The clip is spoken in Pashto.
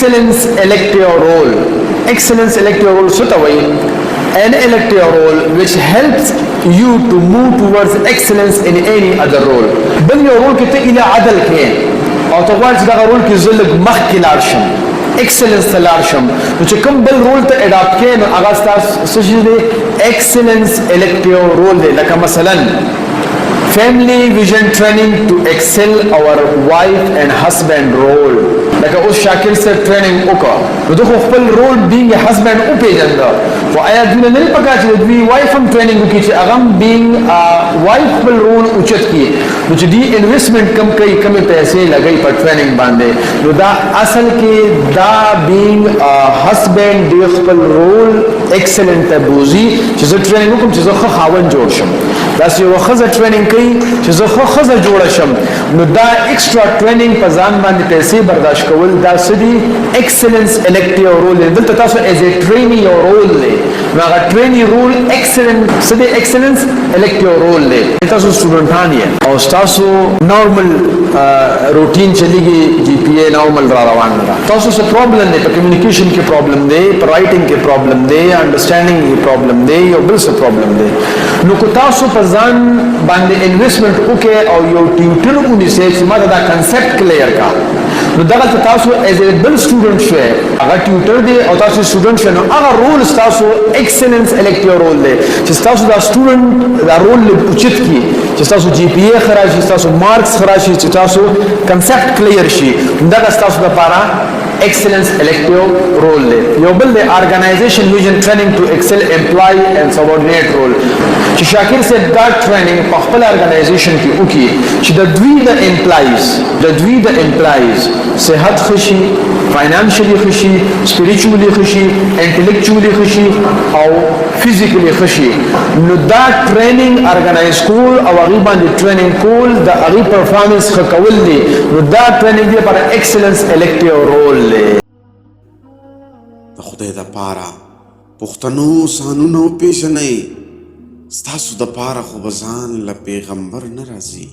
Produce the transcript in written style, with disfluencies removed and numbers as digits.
excellence elective role. Excellence elective role څه ته وایي؟ An elective role which helps you to move towards excellence in any other role. بل یو رول کې ته اله عدل کې او ته غواړې چې دغه رول کې زه لږ مخکې لاړ شم، excellence ته لاړ شم، نو چې کوم بل رول ته اډاپټ کړې نو هغه ستاسو څه شی دی؟ excellence elective role دی. لکه مثلا family vision training to excel our wife and husband role. لکه اوس شاکر سره ټریننګ وکړه نو دغه خپل رول بینګ هسبند او پیژنده، خو آیا دوی نه پکار چې دوی وایف هم ټریننګ وکړي چې هغه بینګ وایف خپل رول اوچت کړي، نو چې دی انویسټمنټ کم کوي، کمې پیسې لګوي په ټریننګ باندې، نو دا اصل کې دا بینګ هسبند دی خپل رول ایکسلنت ته بوزي چې زه ټریننګ وکړم چې زه ښه خاوند جوړ شم. داسې یوه ښځه ټریننګ کوي چې زه ښه ښځه جوړه شم، نو دا ایکسټرا ټریننګ په ځان باندې پیسې برداشت کول دا څه دي؟ ایکسلنس الیکټیو رول دی. دلته تاسو ایز ا ټرینی یو رول دی، نو هغه ټرینی رول ایکسلنس څه دی؟ ایکسلنس الیکټیو رول دی. تاسو سټوډنټان یې او تاسو نارمل روټین چلیږي، جی پی اے نارمل را روان ده، تاسو څه پرابلم دی؟ په کمیونیکیشن کې پرابلم دی، په رائټینګ کې پرابلم دی، انډرسټانډینګ کې پرابلم دی، یو بل څه پرابلم دی. نو کو تاسو په ځان باندې انویسټمنټ وکړئ او یو ټیوټر ونیسئ چې ما دا کنسپټ کلیر کا، نو دغه تاسو ایز ا بل سټوډنټ شوي، هغه ټیوټر دی او تاسو سټوډنټ شوي، نو هغه رول تاسو ایکسلنس الیکټیو رول دی چې تاسو دا سټوډنټ دا رول اوچت کی، چې تاسو جی پی اے خراب شي، تاسو مارکس خراب شي، چې تاسو کنسپټ کلیر شي، دغه تاسو لپاره excellence elective role دی. یو بل دی organization vision training to excel employee and subordinate role. چې شاکر صاحب دا ټریننګ په خپل ارګنایزیشن کې وکړي چې د دوی د امپلایز صحت خشي، فاینانشلی خشي، سپیریچولی خشي، انټلیکچولی خشي او فزیکلی خشي، نو دا ټریننګ ارګنایز کول او هغه باندې ټریننګ کول د هغه پرفارمنس ښه کول دي، نو دا ټریننګ دی پر ایکسلنس الیکټیو رول دی. د خدای د پاره پښتنو سانونو پیژنئ، ستاسو د پاره خو به ځان له پیغمبر نه راځي.